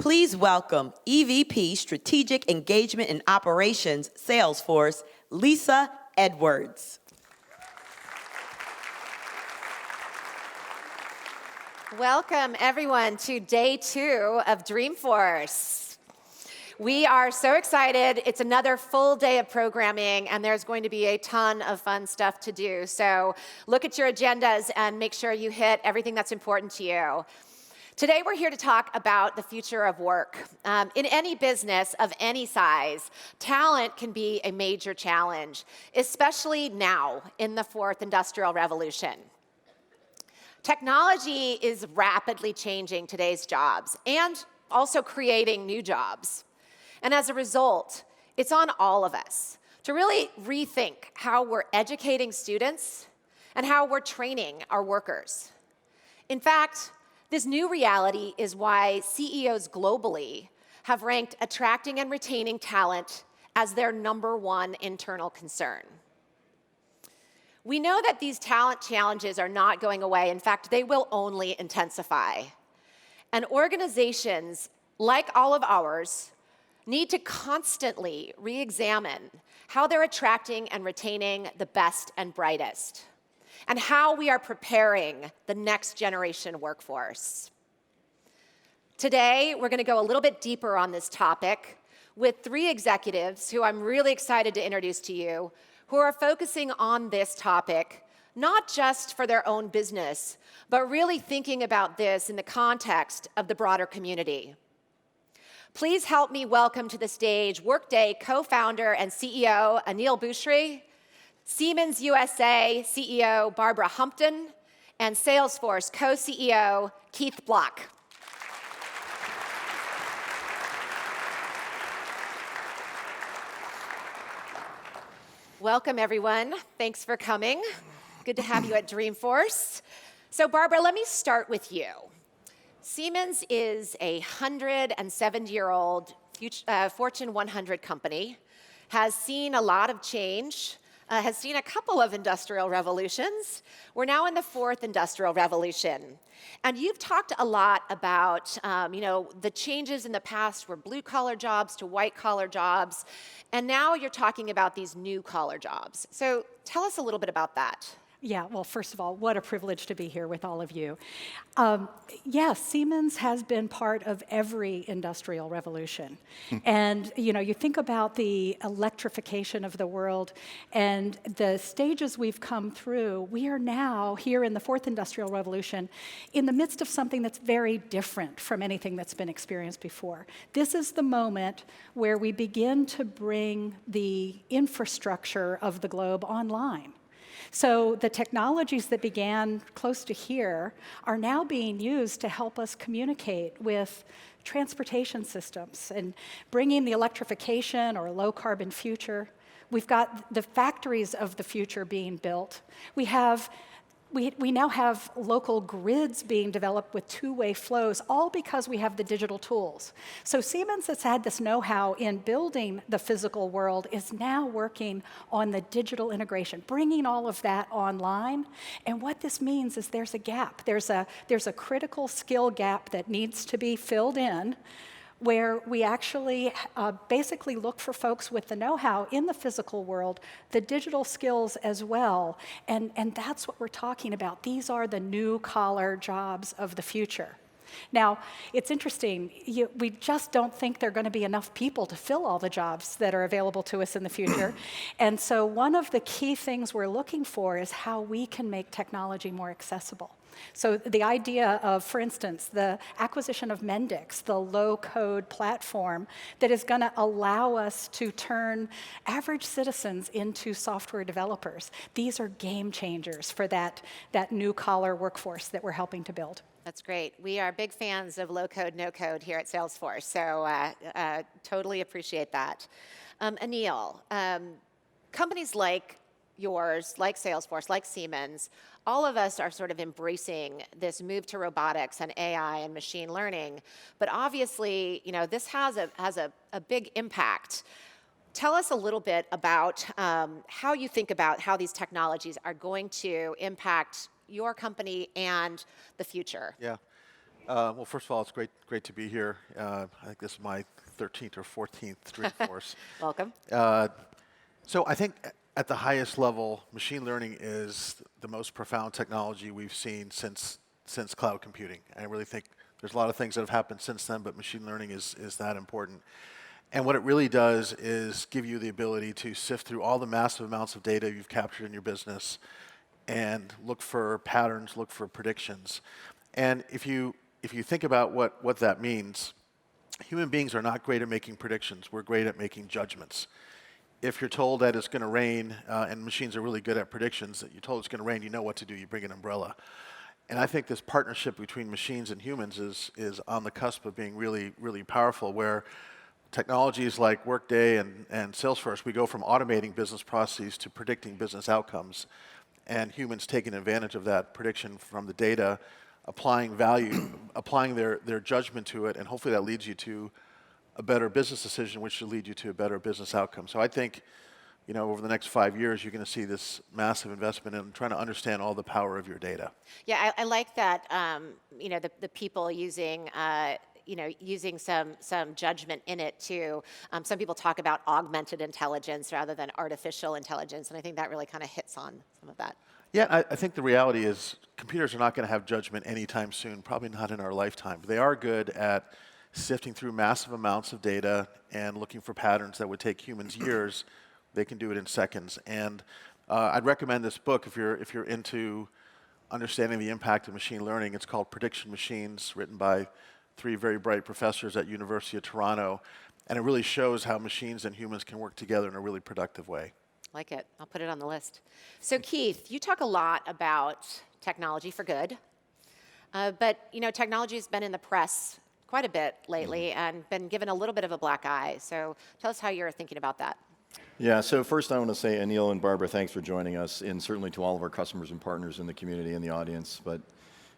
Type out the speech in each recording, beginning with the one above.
Please welcome EVP Strategic Engagement and Operations, Salesforce, Lisa Edwards. Welcome, everyone, to day 2 of Dreamforce. We are so excited. It's another full day of programming, and there's going to be a ton of fun stuff to do. So look at your agendas and make sure you hit everything that's important to you. Today, we're here to talk about the future of work. In any business of any size, talent can be a major challenge, especially now in the 4th Industrial Revolution. Technology is rapidly changing today's jobs and also creating new jobs. And as a result, it's on all of us to really rethink how we're educating students and how we're training our workers. In fact, this new reality is why CEOs globally have ranked attracting and retaining talent as their #1 internal concern. We know that these talent challenges are not going away. In fact, they will only intensify. And organizations, like all of ours, need to constantly re-examine how they're attracting and retaining the best and brightest, and how we are preparing the next generation workforce. Today, we're going to go a little bit deeper on this topic with 3 executives who I'm really excited to introduce to you, who are focusing on this topic, not just for their own business, but really thinking about this in the context of the broader community. Please help me welcome to the stage Workday co-founder and CEO Aneel Bhusri, Siemens USA CEO Barbara Humpton, and Salesforce co-CEO Keith Block. Welcome, everyone. Thanks for coming. Good to have you at Dreamforce. So, Barbara, let me start with you. Siemens is a 170-year-old Fortune 100 company, has seen a lot of change, has seen a couple of industrial revolutions. We're now in the 4th Industrial Revolution. And you've talked a lot about the changes in the past were blue-collar jobs to white-collar jobs. And now you're talking about these new-collar jobs. So tell us a little bit about that. Yeah, well, first of all, what a privilege to be here with all of you. Yes, Siemens has been part of every industrial revolution. And, you think about the electrification of the world and the stages we've come through. We are now here in the 4th Industrial Revolution in the midst of something that's very different from anything that's been experienced before. This is the moment where we begin to bring the infrastructure of the globe online. So the technologies that began close to here are now being used to help us communicate with transportation systems and bringing the electrification or low-carbon future. We've got the factories of the future being built. We now have local grids being developed with 2-way flows, all because we have the digital tools. So Siemens has had this know-how in building the physical world, is now working on the digital integration, bringing all of that online. And what this means is there's a gap. There's a critical skill gap that needs to be filled in, where we actually basically look for folks with the know-how in the physical world, the digital skills as well, and that's what we're talking about. These are the new-collar jobs of the future. Now, it's interesting, we just don't think there are going to be enough people to fill all the jobs that are available to us in the future. And so one of the key things we're looking for is how we can make technology more accessible. So the idea of, for instance, the acquisition of Mendix, the low-code platform that is going to allow us to turn average citizens into software developers. These are game changers for that new-collar workforce that we're helping to build. That's great. We are big fans of low-code, no-code here at Salesforce, so totally appreciate that. Aneel, companies like yours, like Salesforce, like Siemens, all of us are sort of embracing this move to robotics and AI and machine learning. But obviously, this has a big impact. Tell us a little bit about how you think about how these technologies are going to impact your company and the future. Yeah. Well, first of all, it's great to be here. I think this is my 13th or 14th Dreamforce. Welcome. So I think at the highest level, machine learning is the most profound technology we've seen since cloud computing. I really think there's a lot of things that have happened since then, but machine learning is that important. And what it really does is give you the ability to sift through all the massive amounts of data you've captured in your business and look for patterns, look for predictions. And if you think about what that means, human beings are not great at making predictions. We're great at making judgments. If you're told that it's going to rain, and machines are really good at predictions, that you're told it's going to rain, you know what to do. You bring an umbrella. And I think this partnership between machines and humans is on the cusp of being really, really powerful, where technologies like Workday and Salesforce, we go from automating business processes to predicting business outcomes, and humans taking advantage of that prediction from the data, applying value, applying their judgment to it, and hopefully that leads you to a better business decision, which should lead you to a better business outcome. So I think, over the next 5 years, you're going to see this massive investment in trying to understand all the power of your data. Yeah, I like that. The people using. Using some judgment in it too. Some people talk about augmented intelligence rather than artificial intelligence, and I think that really kind of hits on some of that. Yeah, I think the reality is computers are not going to have judgment anytime soon, probably not in our lifetime. But they are good at sifting through massive amounts of data and looking for patterns that would take humans years. They can do it in seconds. And I'd recommend this book if you're into understanding the impact of machine learning. It's called Prediction Machines, written by 3 very bright professors at University of Toronto. And it really shows how machines and humans can work together in a really productive way. Like it. I'll put it on the list. So Keith, you talk a lot about technology for good, but technology has been in the press quite a bit lately and been given a little bit of a black eye. So tell us how you're thinking about that. Yeah, so first I want to say, Anil and Barbara, thanks for joining us, and certainly to all of our customers and partners in the community and the audience. But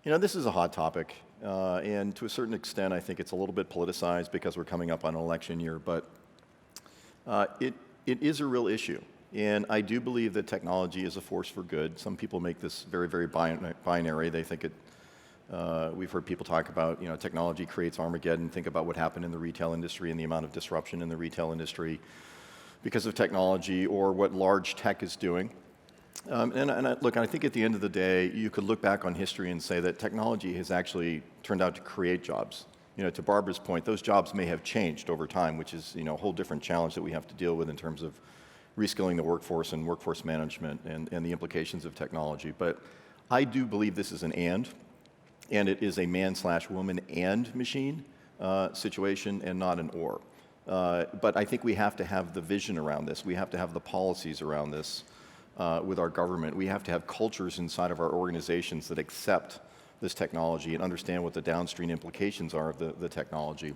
this is a hot topic, and to a certain extent I think it's a little bit politicized because we're coming up on an election year, but it is a real issue. And I do believe that technology is a force for good. Some people make this very, very binary. They think we've heard people talk about, technology creates Armageddon. Think about what happened in the retail industry and the amount of disruption in the retail industry because of technology, or what large tech is doing. Look, I think at the end of the day, you could look back on history and say that technology has actually turned out to create jobs. To Barbara's point, those jobs may have changed over time, which is a whole different challenge that we have to deal with in terms of reskilling the workforce and workforce management and the implications of technology. But I do believe this is an and it is a man/woman and machine situation and not an or. But I think we have to have the vision around this. We have to have the policies around this with our government. We have to have cultures inside of our organizations that accept this technology and understand what the downstream implications are of the technology,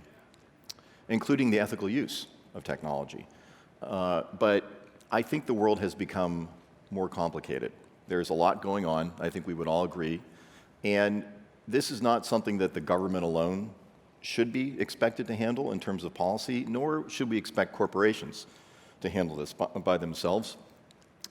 including the ethical use of technology. But I think the world has become more complicated. There's a lot going on, I think we would all agree. And this is not something that the government alone should be expected to handle in terms of policy, nor should we expect corporations to handle this by themselves.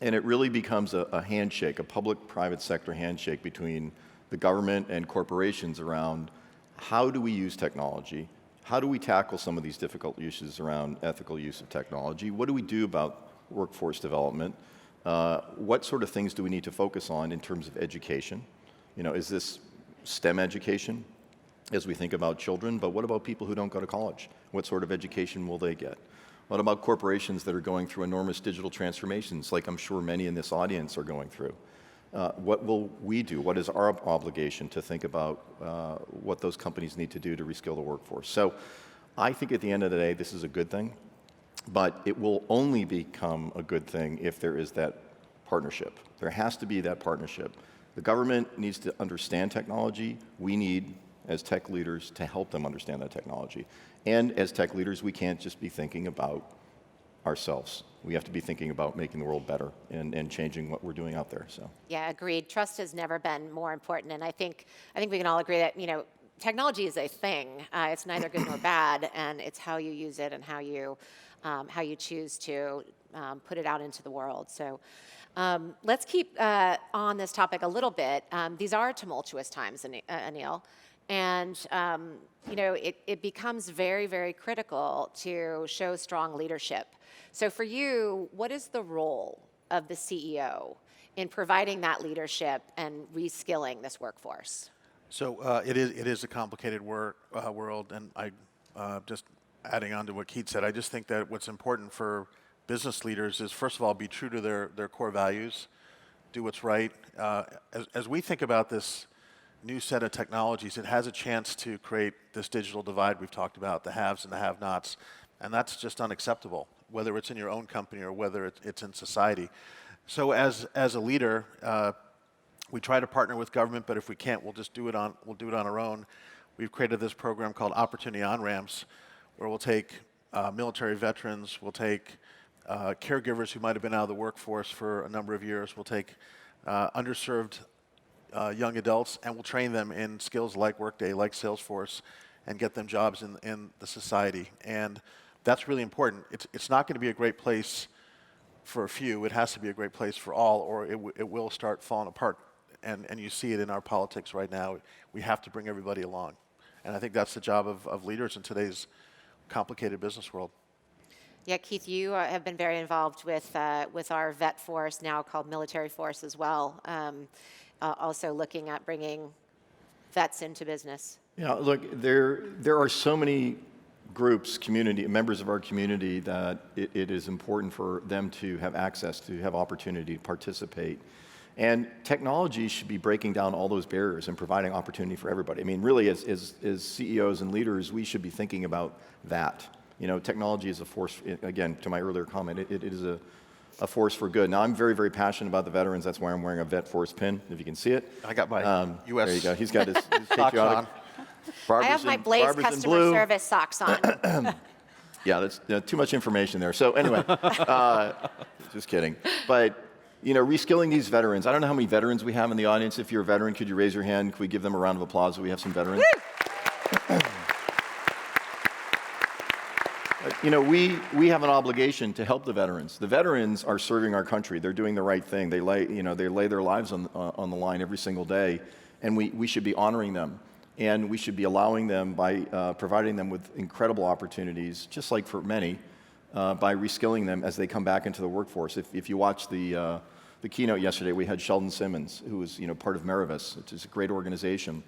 And it really becomes a handshake, a public-private sector handshake between the government and corporations around how do we use technology, how do we tackle some of these difficult issues around ethical use of technology, what do we do about workforce development, what sort of things do we need to focus on in terms of education? Is this STEM education as we think about children, but what about people who don't go to college? What sort of education will they get? What about corporations that are going through enormous digital transformations, like I'm sure many in this audience are going through? What will we do? What is our obligation to think about what those companies need to do to reskill the workforce? So I think at the end of the day, this is a good thing, but it will only become a good thing if there is that partnership. There has to be that partnership. The government needs to understand technology. We need, as tech leaders, to help them understand that technology. And as tech leaders, we can't just be thinking about ourselves. We have to be thinking about making the world better and changing what we're doing out there. So. Yeah, agreed. Trust has never been more important, and I think we can all agree that technology is a thing. It's neither good nor bad, and it's how you use it and how you choose to put it out into the world. So. Let's keep on this topic a little bit. These are tumultuous times, Anil. And it becomes very, very critical to show strong leadership. So for you, what is the role of the CEO in providing that leadership and reskilling this workforce? So it is a complicated world, and I just adding on to what Keith said, I just think that what's important for business leaders is, first of all, be true to their core values, do what's right. As we think about this new set of technologies, it has a chance to create this digital divide we've talked about, the haves and the have-nots, and that's just unacceptable, whether it's in your own company or whether it's in society. So as a leader, we try to partner with government, but if we can't, we'll do it on our own. We've created this program called Opportunity On-Ramps, where we'll take military veterans, we'll take caregivers who might have been out of the workforce for a number of years, we'll take underserved young adults, and we'll train them in skills like Workday, like Salesforce, and get them jobs in the society. And that's really important. It's not going to be a great place for a few. It has to be a great place for all, or it will start falling apart. And you see it in our politics right now. We have to bring everybody along. And I think that's the job of leaders in today's complicated business world. Yeah, Keith, you have been very involved with our vet force, now called military force as well, also looking at bringing vets into business. Yeah, look, there are so many groups, members of our community that it is important for them to have access, to have opportunity to participate. And technology should be breaking down all those barriers and providing opportunity for everybody. I mean, really, as CEOs and leaders, we should be thinking about that. Technology is a force, again, to my earlier comment, it is a force for good. Now, I'm very, very passionate about the veterans. That's why I'm wearing a Vet Force pin, if you can see it. I got my U.S. There you go. He's got his socks on. I have my Blaze customer service socks on. Yeah, that's too much information there. So anyway, just kidding. But reskilling these veterans. I don't know how many veterans we have in the audience. If you're a veteran, could you raise your hand? Could we give them a round of applause if we have some veterans? We have an obligation to help the veterans. The veterans are serving our country. They're doing the right thing. They lay their lives on the line every single day, and we should be honoring them. And we should be allowing them by providing them with incredible opportunities, just like for many, by reskilling them as they come back into the workforce. If you watched the keynote yesterday, we had Sheldon Simmons, who was part of Merivis, which is a great organization.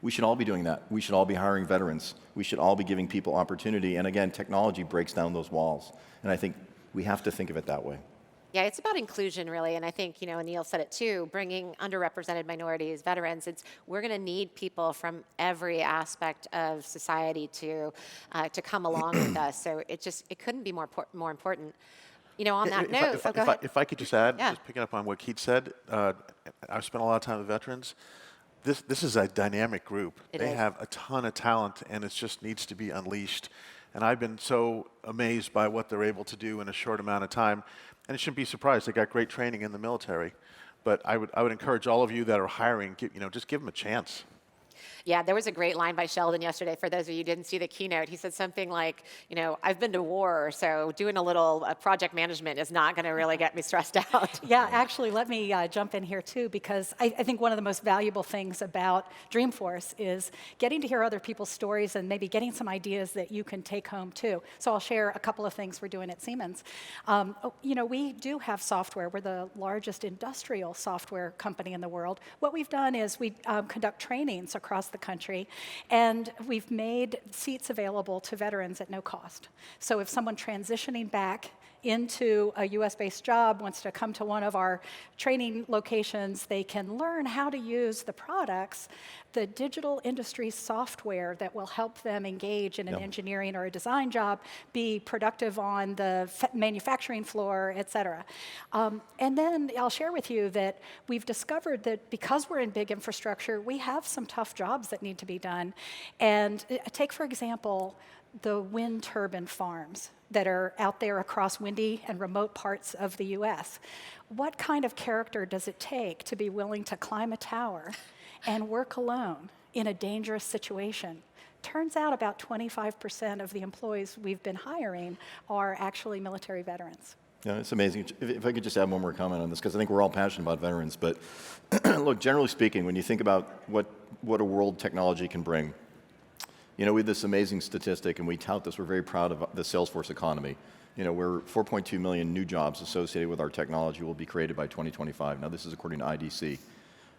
We should all be doing that. We should all be hiring veterans. We should all be giving people opportunity. And again, technology breaks down those walls. And I think we have to think of it that way. Yeah, it's about inclusion, really, and I think Anil said it too. Bringing underrepresented minorities, veterans. We're going to need people from every aspect of society to come along with us. So it couldn't be more important. On that note, go ahead. If I could just add, just picking up on what Keith said, I've spent a lot of time with veterans. This is a dynamic group. They have a ton of talent, and it just needs to be unleashed. And I've been so amazed by what they're able to do in a short amount of time. And it shouldn't be surprised. They got great training in the military. But I would encourage all of you that are hiring, just give them a chance. Yeah, there was a great line by Sheldon yesterday. For those of you who didn't see the keynote, he said something like, I've been to war, so doing a little project management is not going to really get me stressed out. Yeah, actually, let me jump in here too, because I think one of the most valuable things about Dreamforce is getting to hear other people's stories and maybe getting some ideas that you can take home too. So I'll share a couple of things we're doing at Siemens. We do have software. We're the largest industrial software company in the world. What we've done is we conduct trainings across the country, and we've made seats available to veterans at no cost. So if someone transitioning back into a US-based job wants to come to one of our training locations, they can learn how to use the products, the digital industry software that will help them engage in an engineering or a design job, be productive on the manufacturing floor, et cetera. And then I'll share with you that we've discovered that because we're in big infrastructure, we have some tough jobs that need to be done. And take, for example, the wind turbine farms that are out there across windy and remote parts of the US. What kind of character does it take to be willing to climb a tower and work alone in a dangerous situation? Turns out about 25% of the employees we've been hiring are actually military veterans. Yeah, it's amazing. If I could just add one more comment on this, because I think we're all passionate about veterans, but look, generally speaking, when you think about what a world technology can bring, we have this amazing statistic, and we tout this. We're very proud of the Salesforce Economy. Where 4.2 million new jobs associated with our technology will be created by 2025. Now, this is according to IDC.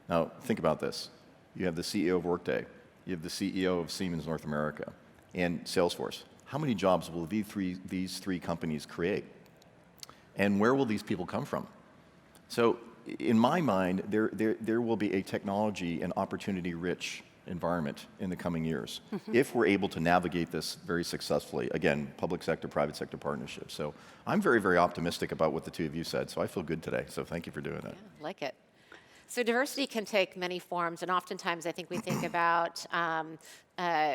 Now, think about this. You have the CEO of Workday. You have the CEO of Siemens North America and Salesforce. How many jobs will these three companies create? And where will these people come from? So, in my mind, there will be a technology and opportunity-rich environment in the coming years if we're able to navigate this very successfully. Again, public sector, private sector partnerships. So I'm very, very optimistic about what the two of you said, so I feel good today. So thank you for doing that. Yeah, like it. So diversity can take many forms, and oftentimes I think we think about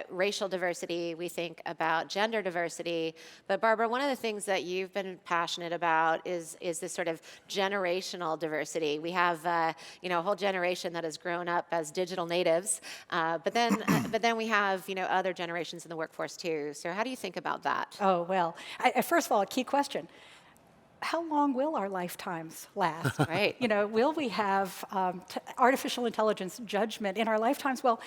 racial diversity, we think about gender diversity, but Barbara, one of the things that you've been passionate about is this sort of generational diversity. We have a whole generation that has grown up as digital natives, but then we have other generations in the workforce too. So how do you think about that? Oh, well, first of all, a key question. How long will our lifetimes last? Right. Will we have artificial intelligence judgment in our lifetimes? Well,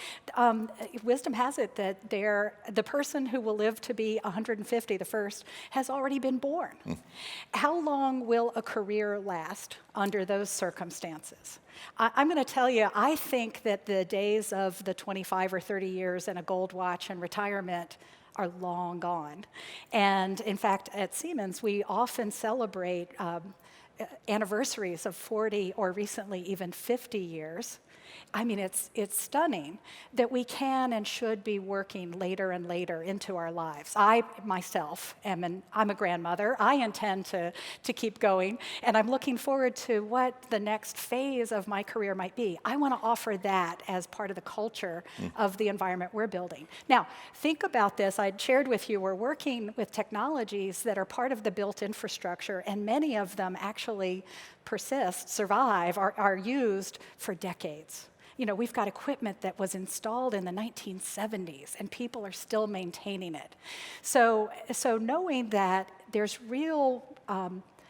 wisdom has it that the person who will live to be 150, the first, has already been born. How long will a career last under those circumstances? I'm going to tell you, I think that the days of the 25 or 30 years and a gold watch and retirement are long gone. And in fact, at Siemens, we often celebrate anniversaries of 40 or recently even 50 years. I mean, it's stunning that we can and should be working later and later into our lives. I myself I'm a grandmother. I intend to keep going, and I'm looking forward to what the next phase of my career might be. I want to offer that as part of the culture of the environment we're building. Now, think about this. I shared with you, we're working with technologies that are part of the built infrastructure, and many of them actually persist, survive, are used for decades. We've got equipment that was installed in the 1970s, and people are still maintaining it. So knowing that there's real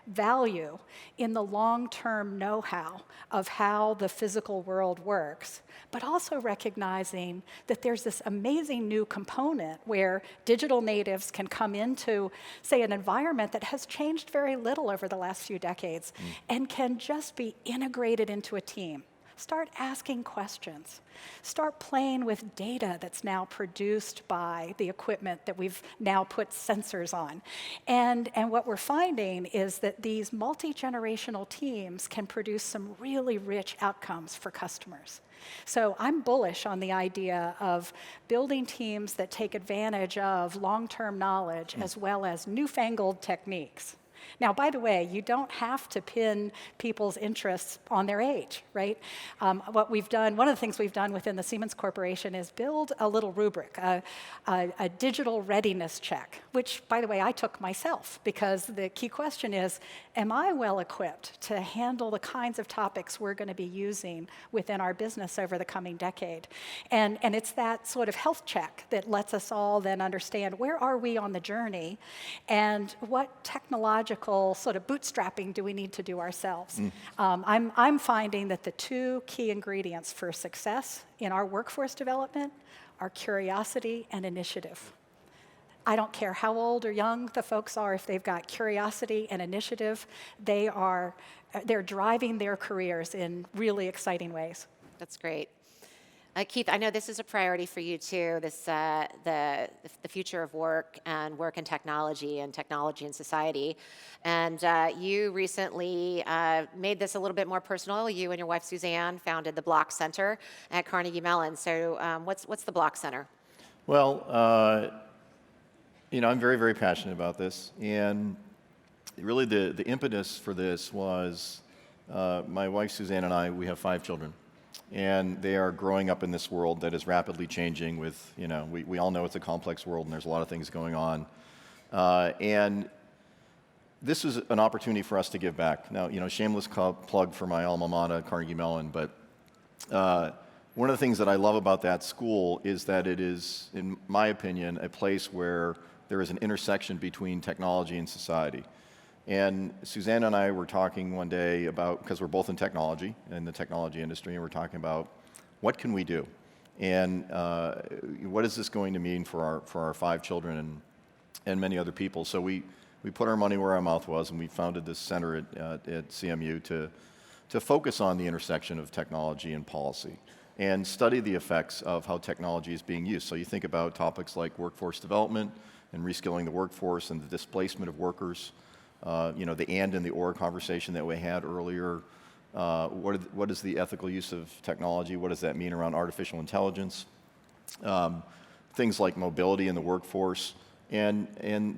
value in the long-term know-how of how the physical world works, but also recognizing that there's this amazing new component where digital natives can come into, say, an environment that has changed very little over the last few decades and can just be integrated into a team. Start asking questions. Start playing with data that's now produced by the equipment that we've now put sensors on. And what we're finding is that these multi-generational teams can produce some really rich outcomes for customers. So I'm bullish on the idea of building teams that take advantage of long-term knowledge as well as newfangled techniques. Now, by the way, you don't have to pin people's interests on their age, right? What we've done, one of the things we've done within the Siemens Corporation is build a little rubric, a digital readiness check, which, by the way, I took myself, because the key question is, am I well equipped to handle the kinds of topics we're going to be using within our business over the coming decade? And it's that sort of health check that lets us all then understand, where are we on the journey, and what technological sort of bootstrapping do we need to do ourselves? I'm finding that the two key ingredients for success in our workforce development are curiosity and initiative. I don't care how old or young the folks are, if they've got curiosity and initiative, they're driving their careers in really exciting ways. That's great. Keith, I know this is a priority for you too, the future of work and technology and society. And you recently made this a little bit more personal. You and your wife, Suzanne, founded the Block Center at Carnegie Mellon. So what's the Block Center? Well, I'm very, very passionate about this. And really the impetus for this was my wife, Suzanne, and I, we have 5 children. And they are growing up in this world that is rapidly changing with, we all know it's a complex world and there's a lot of things going on. And this is an opportunity for us to give back. Now, shameless plug for my alma mater, Carnegie Mellon, but one of the things that I love about that school is that it is, in my opinion, a place where there is an intersection between technology and society. And Susanna and I were talking one day about, because we're both in technology, in the technology industry, and we're talking about what can we do? And what is this going to mean for our 5 children and many other people? So we put our money where our mouth was, and we founded this center at CMU to focus on the intersection of technology and policy and study the effects of how technology is being used. So you think about topics like workforce development and reskilling the workforce and the displacement of workers, the and the or conversation that we had earlier. What is the ethical use of technology? What does that mean around artificial intelligence? Things like mobility in the workforce. And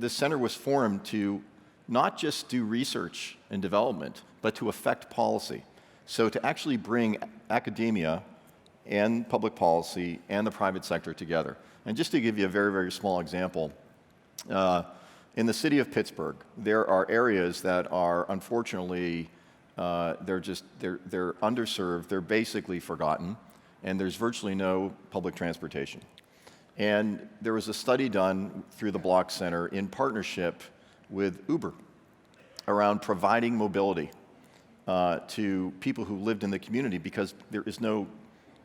this center was formed to not just do research and development, but to affect policy. So to actually bring academia and public policy and the private sector together. And just to give you a very, very small example, in the city of Pittsburgh, there are areas that are unfortunately they're underserved, they're basically forgotten, and there's virtually no public transportation. And there was a study done through the Block Center in partnership with Uber around providing mobility to people who lived in the community because there is no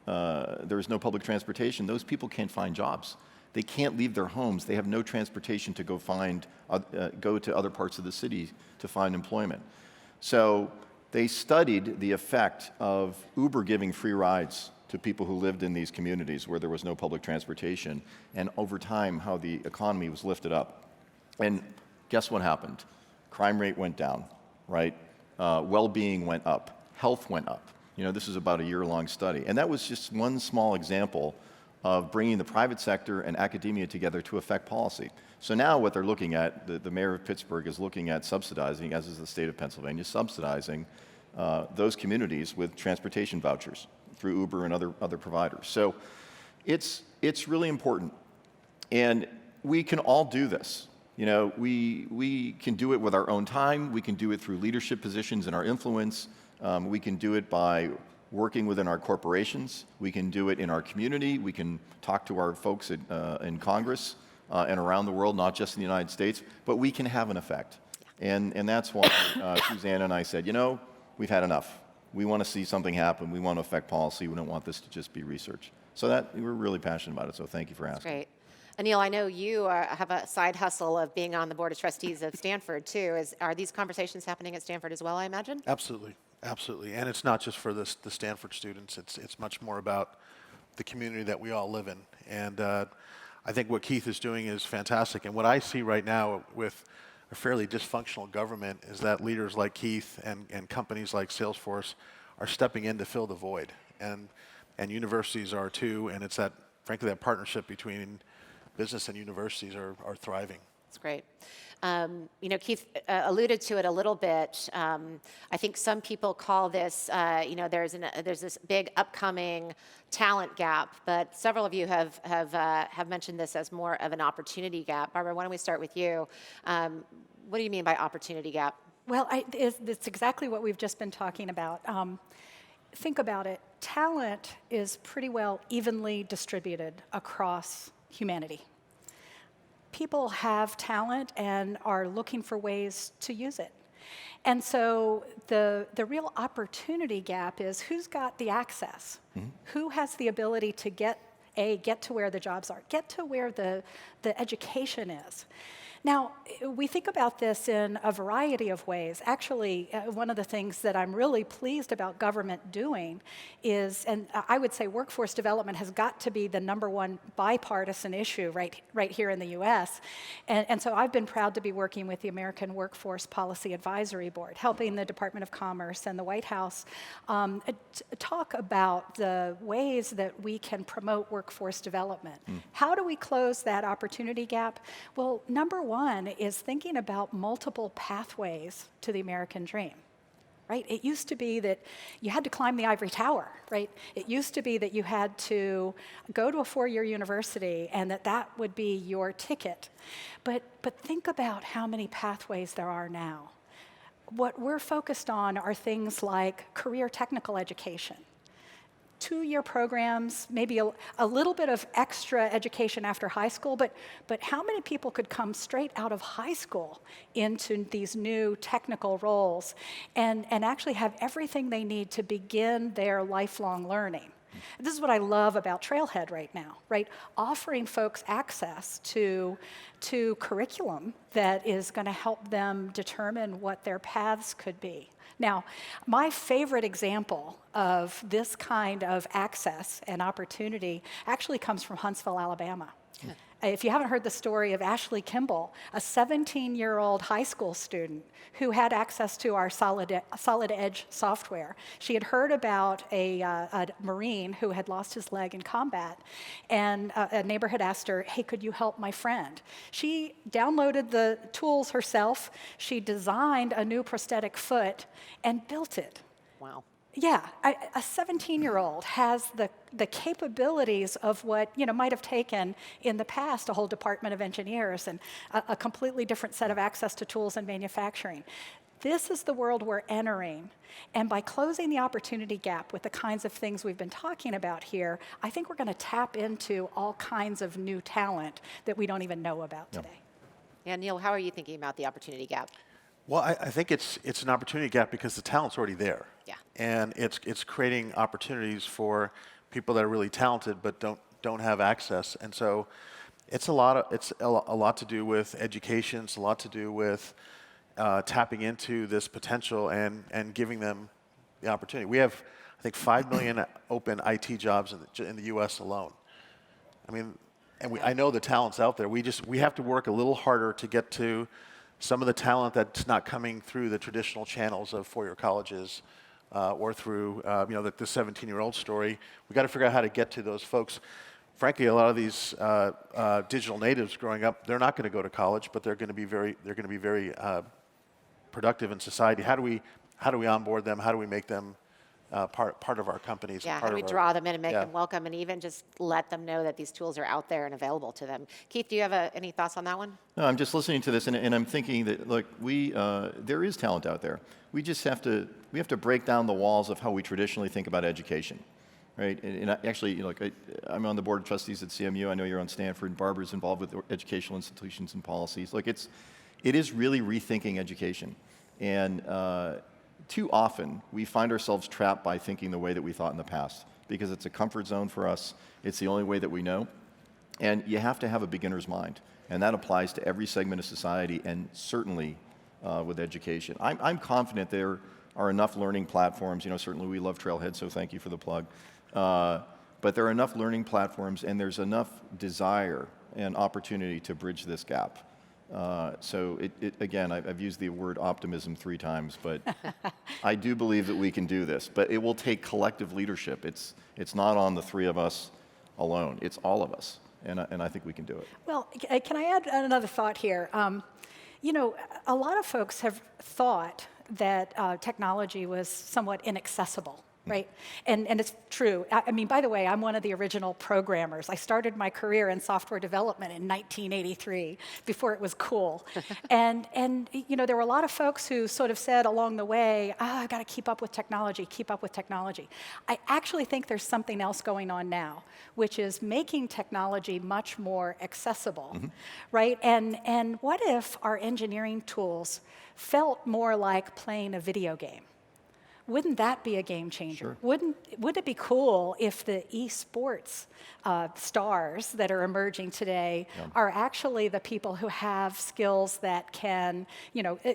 public transportation. Those people can't find jobs. They can't leave their homes. They have no transportation to go to other parts of the city to find employment. So they studied the effect of Uber giving free rides to people who lived in these communities where there was no public transportation, and over time how the economy was lifted up. And guess what happened? Crime rate went down, right? Well-being went up. Health went up. This is about a year-long study. And that was just one small example of bringing the private sector and academia together to affect policy. So now what they're looking at, the mayor of Pittsburgh is looking at subsidizing, as is the state of Pennsylvania, subsidizing those communities with transportation vouchers through Uber and other providers. So it's really important. And we can all do this. We can do it with our own time. We can do it through leadership positions and our influence. We can do it by working within our corporations. We can do it in our community. We can talk to our folks in Congress and around the world, not just in the United States, but we can have an effect. And that's why Suzanne and I said, we've had enough. We want to see something happen. We want to affect policy. We don't want this to just be research. So we're really passionate about it, so thank you for asking. Great. Anil, I know you have a side hustle of being on the Board of Trustees of Stanford, too. Are these conversations happening at Stanford as well, I imagine? Absolutely. Absolutely. And it's not just for the Stanford students. It's much more about the community that we all live in. And I think what Keith is doing is fantastic. And what I see right now with a fairly dysfunctional government is that leaders like Keith and companies like Salesforce are stepping in to fill the void. And universities are too. And it's frankly, that partnership between business and universities are thriving. That's great. Keith alluded to it a little bit. I think some people call this, there's this big upcoming talent gap, but several of you have mentioned this as more of an opportunity gap. Barbara, why don't we start with you? What do you mean by opportunity gap? Well, it's exactly what we've just been talking about. Think about it. Talent is pretty well evenly distributed across humanity. People have talent and are looking for ways to use it. And so the real opportunity gap is who's got the access? Mm-hmm. Who has the ability to get to where the jobs are, get to where the education is. Now, we think about this in a variety of ways. Actually, one of the things that I'm really pleased about government doing is, and I would say workforce development has got to be the #1 bipartisan issue right here in the US. And so I've been proud to be working with the American Workforce Policy Advisory Board, helping the Department of Commerce and the White House talk about the ways that we can promote workforce development. How do we close that opportunity gap? Well, #1 is thinking about multiple pathways to the American dream, right? It used to be that you had to climb the ivory tower, right? It used to be that you had to go to a 4-year university and that would be your ticket. But think about how many pathways there are now. What we're focused on are things like career technical education, 2-year programs, maybe a little bit of extra education after high school, but how many people could come straight out of high school into these new technical roles and actually have everything they need to begin their lifelong learning? This is what I love about Trailhead right now, right? Offering folks access to curriculum that is going to help them determine what their paths could be. Now, my favorite example of this kind of access and opportunity actually comes from Huntsville, Alabama. If you haven't heard the story of Ashley Kimball, a 17-year-old high school student who had access to our Solid Edge software. She had heard about a Marine who had lost his leg in combat, and a neighbor had asked her, hey, could you help my friend? She downloaded the tools herself, she designed a new prosthetic foot, and built it. Wow. Yeah, a 17-year-old has the capabilities of what might have taken in the past a whole department of engineers and a completely different set of access to tools and manufacturing. This is the world we're entering, and by closing the opportunity gap with the kinds of things we've been talking about here, I think we're going to tap into all kinds of new talent that we don't even know about today. Yeah, Neil, how are you thinking about the opportunity gap? Well, I think it's an opportunity gap because the talent's already there. Yeah. And it's creating opportunities for people that are really talented but don't have access. And so it's a lot to do with education. It's a lot to do with tapping into this potential and giving them the opportunity. We have, I think, 5 million open IT jobs in the U.S. alone. I mean, and I know the talent's out there. We have to work a little harder to get to some of the talent that's not coming through the traditional channels of four-year colleges or through the 17-year-old story. We've got to figure out how to get to those folks. Frankly, a lot of these digital natives growing up, they're not going to go to college, but they're going to be very productive in society. How do we onboard them? How do we make them part of our companies? Yeah, how do we draw them in and make them welcome, and even just let them know that these tools are out there and available to them? Keith, do you have any thoughts on that one? No, I'm just listening to this, and I'm thinking that, look, there is talent out there. We just have to break down the walls of how we traditionally think about education, right? And actually, I'm on the board of trustees at CMU. I know you're on Stanford. Barbara's involved with educational institutions and policies. It is really rethinking education, and too often, we find ourselves trapped by thinking the way that we thought in the past because it's a comfort zone for us. It's the only way that we know. And you have to have a beginner's mind. And that applies to every segment of society and certainly with education. I'm confident there are enough learning platforms. Certainly we love Trailhead, so thank you for the plug. But there are enough learning platforms and there's enough desire and opportunity to bridge this gap. So again, I've used the word optimism 3 times, but I do believe that we can do this. But it will take collective leadership. It's not on the 3 of us alone. It's all of us, and I think we can do it. Well, can I add another thought here? A lot of folks have thought that technology was somewhat inaccessible. Right, and it's true. I mean, by the way, I'm one of the original programmers. I started my career in software development in 1983, before it was cool. and there were a lot of folks who sort of said along the way, I've got to keep up with technology, keep up with technology. I actually think there's something else going on now, which is making technology much more accessible, right? And what if our engineering tools felt more like playing a video game? Wouldn't that be a game changer? Sure. Would it be cool if the esports stars that are emerging today are actually the people who have skills that can,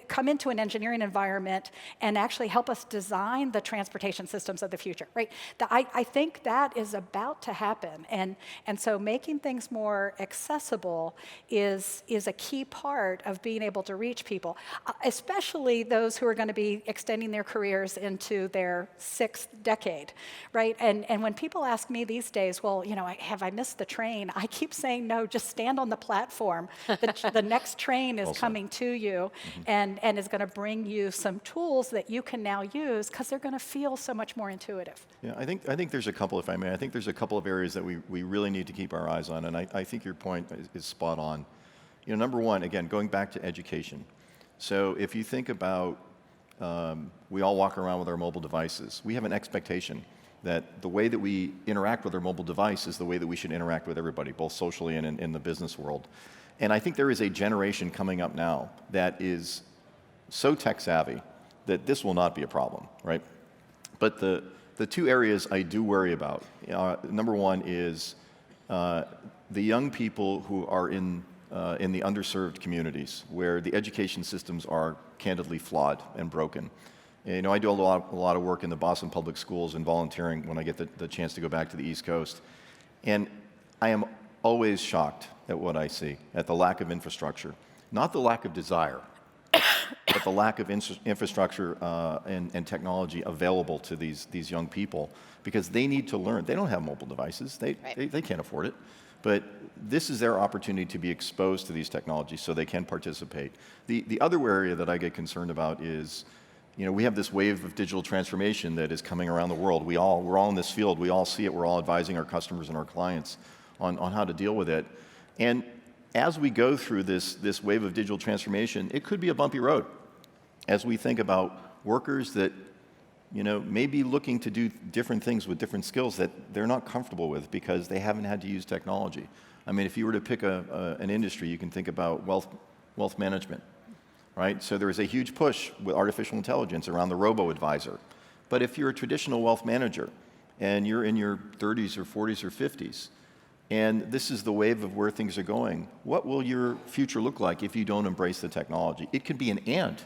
come into an engineering environment and actually help us design the transportation systems of the future, right? I think that is about to happen, and so making things more accessible is a key part of being able to reach people, especially those who are going to be extending their careers into their 6th decade, right? And when people ask me these days, well, have I missed the train? I keep saying, no, just stand on the platform. The next train is coming to you and is going to bring you some tools that you can now use because they're going to feel so much more intuitive. Yeah, I think there's a couple, if I may. I think there's a couple of areas that we really need to keep our eyes on, and I think your point is spot on. Number one, again, going back to education. So if you think about we all walk around with our mobile devices. We have an expectation that the way that we interact with our mobile device is the way that we should interact with everybody, both socially and in the business world. And I think there is a generation coming up now that is so tech savvy that this will not be a problem, right? But the two areas I do worry about, number one is the young people who are in the underserved communities where the education systems are candidly flawed and broken. You know, I do a lot of work in the Boston Public Schools and volunteering when I get the chance to go back to the East Coast. And I am always shocked at what I see, at the lack of infrastructure. Not the lack of desire, but the lack of infrastructure and technology available to these young people, because they need to learn. They don't have mobile devices. They can't afford it. But this is their opportunity to be exposed to these technologies so they can participate. The other area that I get concerned about is, you know, we have this wave of digital transformation that is coming around the world. We're all in this field. We all see it. We're all advising our customers and our clients on how to deal with it. And as we go through this wave of digital transformation, it could be a bumpy road as we think about workers that, you know, may be looking to do different things with different skills that they're not comfortable with because they haven't had to use technology. I mean, if you were to pick an industry, you can think about wealth management, right? So there is a huge push with artificial intelligence around the robo-advisor. But if you're a traditional wealth manager and you're in your 30s or 40s or 50s, and this is the wave of where things are going, what will your future look like if you don't embrace the technology? It could be an and,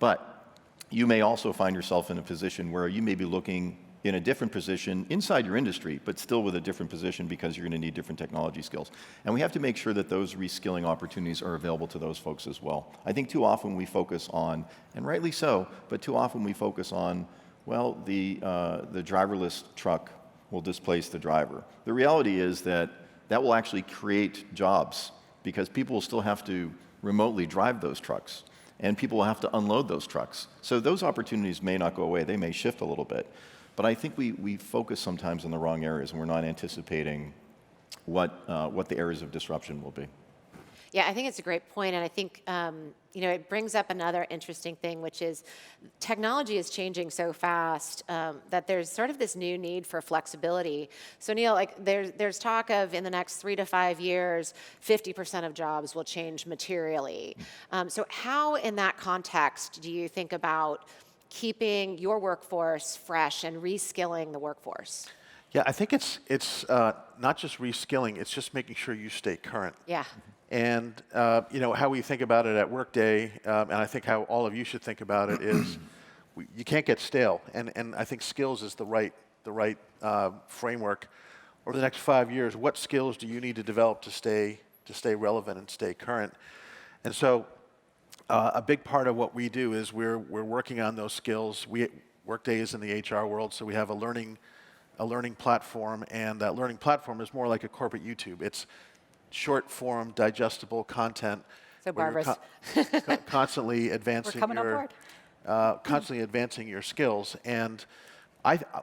but you may also find yourself in a position where you may be looking in a different position inside your industry, but still with a different position because you're going to need different technology skills. And we have to make sure that those reskilling opportunities are available to those folks as well. I think too often we focus on, and rightly so, but too often we focus on, well, the driverless truck will displace the driver. The reality is that will actually create jobs because people will still have to remotely drive those trucks, and people will have to unload those trucks. So those opportunities may not go away. They may shift a little bit. But I think we focus sometimes in the wrong areas, and we're not anticipating what the areas of disruption will be. Yeah, I think it's a great point, and I think you know, it brings up another interesting thing, which is technology is changing so fast that there's sort of this new need for flexibility. So Neil, like there's talk of in the next 3 to 5 years, 50% of jobs will change materially. So how, in that context, do you think about keeping your workforce fresh and reskilling the workforce? Yeah, I think it's not just reskilling, it's just making sure you stay current. Yeah. And you know, how we think about it at Workday, and I think how all of you should think about it is, you can't get stale. And I think skills is the right framework. Over the next 5 years, what skills do you need to develop to stay relevant and stay current? And so, a big part of what we do is we're working on those skills. Workday is in the HR world, so we have a learning platform, and that learning platform is more like a corporate YouTube. It's short form, digestible content. So Barbara's constantly advancing constantly advancing your skills. And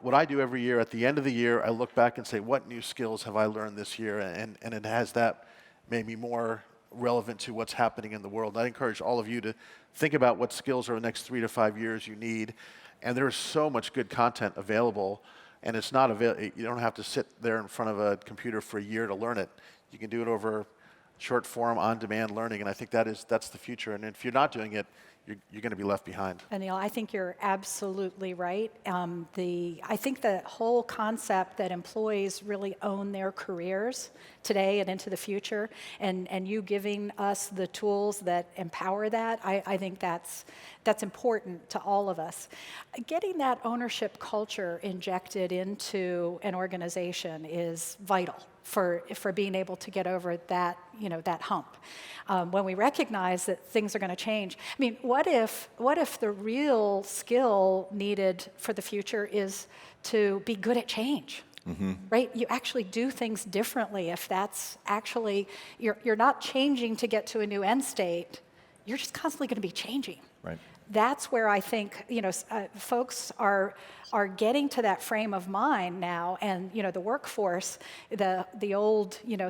what I do every year, at the end of the year, I look back and say, what new skills have I learned this year? And it has that made me more relevant to what's happening in the world. And I encourage all of you to think about what skills over the next 3 to 5 years you need. And there is so much good content available, and it's not you don't have to sit there in front of a computer for a year to learn it. You can do it over short form, on-demand learning, and I think that's the future. And if you're not doing it, you're going to be left behind. Anil, I think you're absolutely right. I think the whole concept that employees really own their careers today and into the future, and you giving us the tools that empower that, I think that's important to all of us. Getting that ownership culture injected into an organization is vital for being able to get over that, you know, that hump. When we recognize that things are going to change, I mean, what if the real skill needed for the future is to be good at change? Mm-hmm. Right? You actually do things differently if that's actually, you're not changing to get to a new end state, you're just constantly going to be changing. Right. That's where I think, you know, folks are getting to that frame of mind now, and you know, the workforce, the old, you know,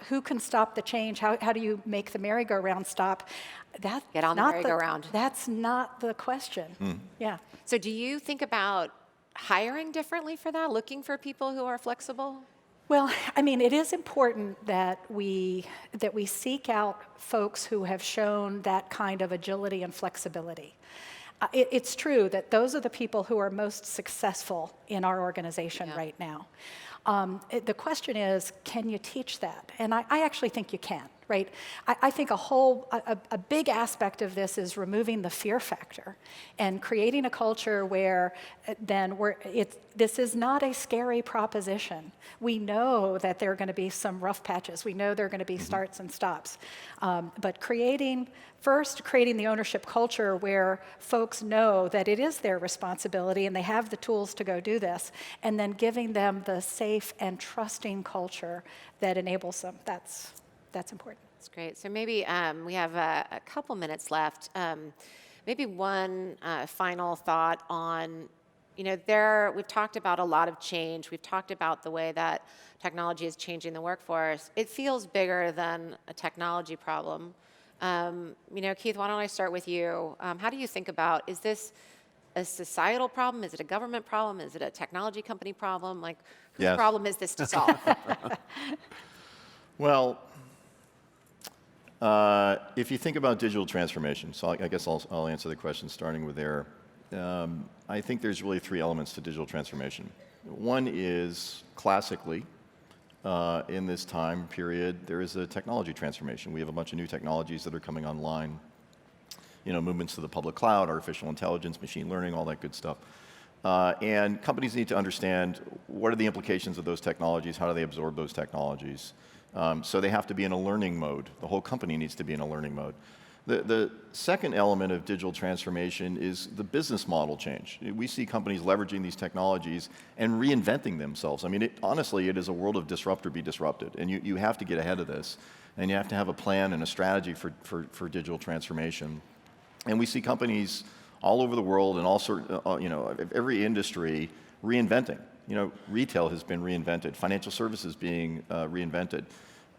who can stop the change? How do you make the merry-go-round stop? Get on the merry-go-round. That's not the question. Mm. Yeah. So do you think about hiring differently for that, looking for people who are flexible? Well, I mean, it is important that we seek out folks who have shown that kind of agility and flexibility. It's true that those are the people who are most successful in our organization right now. The question is, can you teach that? And I actually think you can, right? I think a big aspect of this is removing the fear factor and creating a culture where this is not a scary proposition. We know that there are going to be some rough patches. We know there are going to be starts and stops. But creating the ownership culture where folks know that it is their responsibility and they have the tools to go do this, and then giving them the safe and trusting culture that enables them. That's important. That's great. So maybe we have a couple minutes left. Maybe one final thought on, we've talked about a lot of change. We've talked about the way that technology is changing the workforce. It feels bigger than a technology problem. Keith, why don't I start with you? How do you think about, is this a societal problem? Is it a government problem? Is it a technology company problem? Like, whose problem is this to solve? Well, if you think about digital transformation, so I guess I'll answer the question starting with there. I think there's really three elements to digital transformation. One is classically, in this time period, there is a technology transformation. We have a bunch of new technologies that are coming online. Movements to the public cloud, artificial intelligence, machine learning, all that good stuff. And companies need to understand what are the implications of those technologies, how do they absorb those technologies. So they have to be in a learning mode. The whole company needs to be in a learning mode. The second element of digital transformation is the business model change. We see companies leveraging these technologies and reinventing themselves. I mean, honestly, it is a world of disrupt or be disrupted. And you have to get ahead of this. And you have to have a plan and a strategy for digital transformation. And we see companies all over the world and every industry reinventing. Retail has been reinvented, financial services being reinvented,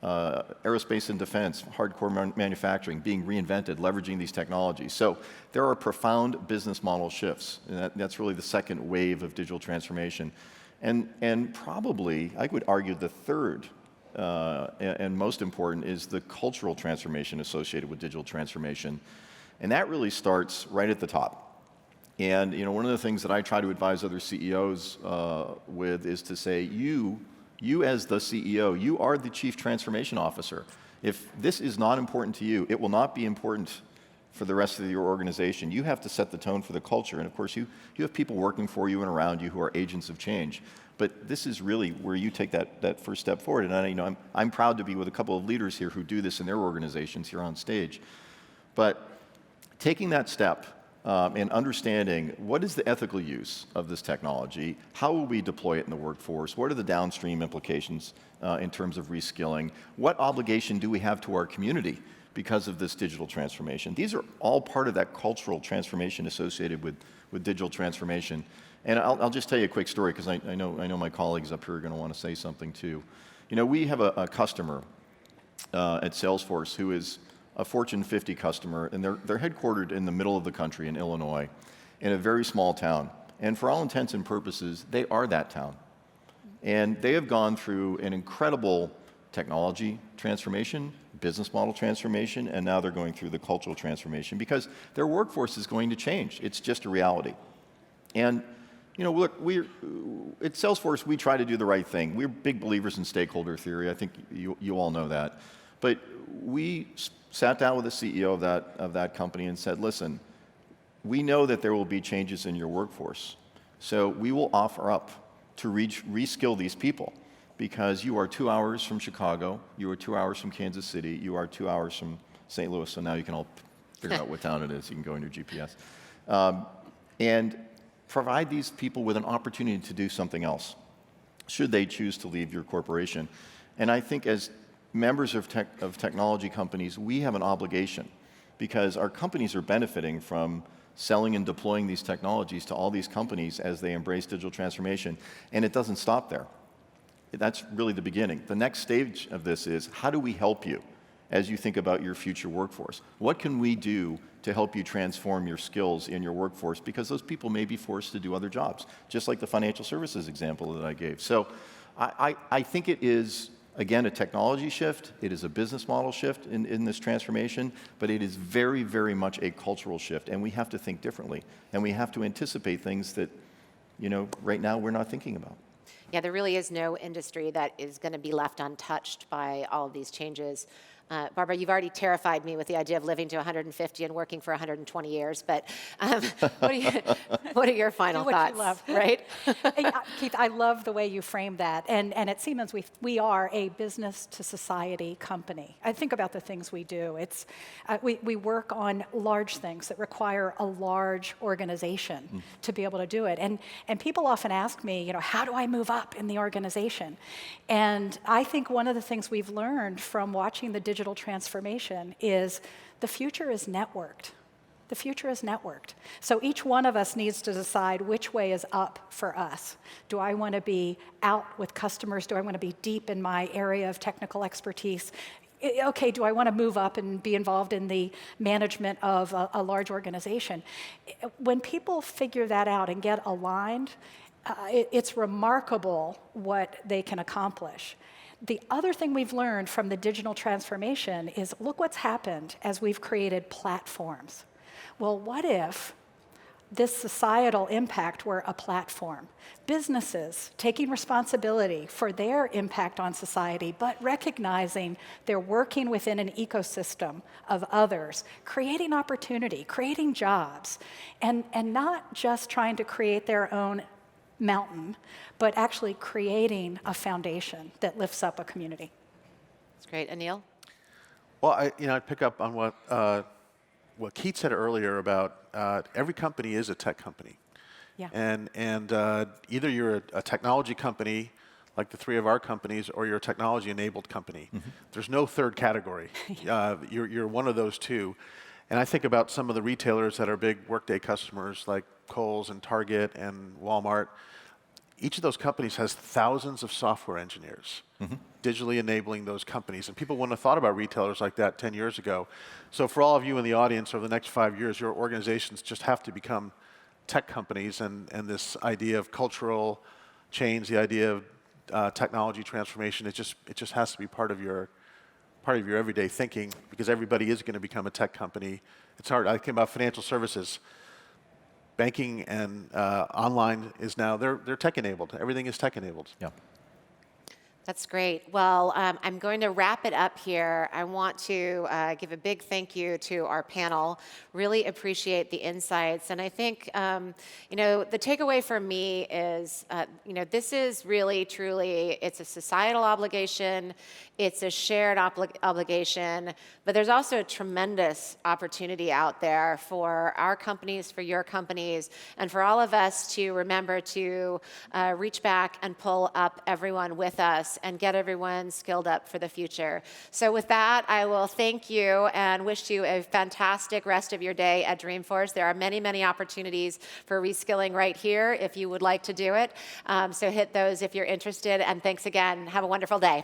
aerospace and defense, hardcore manufacturing being reinvented, leveraging these technologies. So there are profound business model shifts, and that's really the second wave of digital transformation. And probably, I would argue, the third and most important is the cultural transformation associated with digital transformation. And that really starts right at the top. And one of the things that I try to advise other CEOs with is to say, you as the CEO, you are the chief transformation officer. If this is not important to you, it will not be important for the rest of your organization. You have to set the tone for the culture. And of course, you have people working for you and around you who are agents of change. But this is really where you take that first step forward. And I'm proud to be with a couple of leaders here who do this in their organizations here on stage. But taking that step and understanding what is the ethical use of this technology, how will we deploy it in the workforce, what are the downstream implications in terms of reskilling, what obligation do we have to our community because of this digital transformation. These are all part of that cultural transformation associated with digital transformation. And I'll just tell you a quick story because I know my colleagues up here are going to want to say something too. We have a customer at Salesforce who is a Fortune 50 customer, and they're headquartered in the middle of the country in Illinois, in a very small town. And for all intents and purposes, they are that town. And they have gone through an incredible technology transformation, business model transformation, and now they're going through the cultural transformation because their workforce is going to change. It's just a reality. And look, at Salesforce, we try to do the right thing. We're big believers in stakeholder theory. I think you all know that. But we sat down with the CEO of that company and said, listen, we know that there will be changes in your workforce. So we will offer up to reskill these people because you are 2 hours from Chicago, you are 2 hours from Kansas City, you are 2 hours from St. Louis, so now you can all figure out what town it is. You can go in your GPS. And provide these people with an opportunity to do something else, should they choose to leave your corporation. And I think as members of technology companies, we have an obligation because our companies are benefiting from selling and deploying these technologies to all these companies as they embrace digital transformation. And it doesn't stop there. That's really the beginning. The next stage of this is, how do we help you as you think about your future workforce. What can we do to help you transform your skills in your workforce? Because those people may be forced to do other jobs, just like the financial services example that I gave. So I think it is, again, a technology shift. It is a business model shift in this transformation, but it is very, very much a cultural shift, and we have to think differently, and we have to anticipate things that, right now we're not thinking about. Yeah, there really is no industry that is going to be left untouched by all of these changes. Barbara, you've already terrified me with the idea of living to 150 and working for 120 years, but what are your final Do what thoughts? you love. Right? Keith, I love the way you framed that. And at Siemens, we are a business to society company. I think about the things we do. We work on large things that require a large organization to be able to do it. And people often ask me, how do I move up in the organization? And I think one of the things we've learned from watching the digital transformation is the future is networked. The future is networked. So each one of us needs to decide which way is up for us. Do I want to be out with customers? Do I want to be deep in my area of technical expertise? Okay, do I want to move up and be involved in the management of a large organization? When people figure that out and get aligned, it's remarkable what they can accomplish. The other thing we've learned from the digital transformation is look what's happened as we've created platforms. Well, what if this societal impact were a platform? Businesses taking responsibility for their impact on society, but recognizing they're working within an ecosystem of others, creating opportunity, creating jobs, and not just trying to create their own mountain, but actually creating a foundation that lifts up a community. That's great. Anil? Well, I'd pick up on what Keith said earlier about every company is a tech company. Yeah. And either you're a technology company, like the three of our companies, or you're a technology-enabled company. There's no third category. You're one of those two. And I think about some of the retailers that are big Workday customers, like Kohl's and Target and Walmart. Each of those companies has thousands of software engineers digitally enabling those companies. And people wouldn't have thought about retailers like that 10 years ago. So for all of you in the audience, over the next 5 years, your organizations just have to become tech companies. And this idea of cultural change, the idea of technology transformation, it just has to be part of your everyday thinking, because everybody is going to become a tech company. It's hard. I came about financial services. Banking and online is now, they're tech-enabled. Everything is tech-enabled. Yeah. That's great. Well, I'm going to wrap it up here. I want to give a big thank you to our panel. Really appreciate the insights. And I think, the takeaway for me is, this is really, truly, it's a societal obligation. It's a shared obligation. But there's also a tremendous opportunity out there for our companies, for your companies, and for all of us to remember to reach back and pull up everyone with us and get everyone skilled up for the future. So with that, I will thank you and wish you a fantastic rest of your day at Dreamforce. There are many, many opportunities for reskilling right here if you would like to do it. So hit those if you're interested. And thanks again. Have a wonderful day.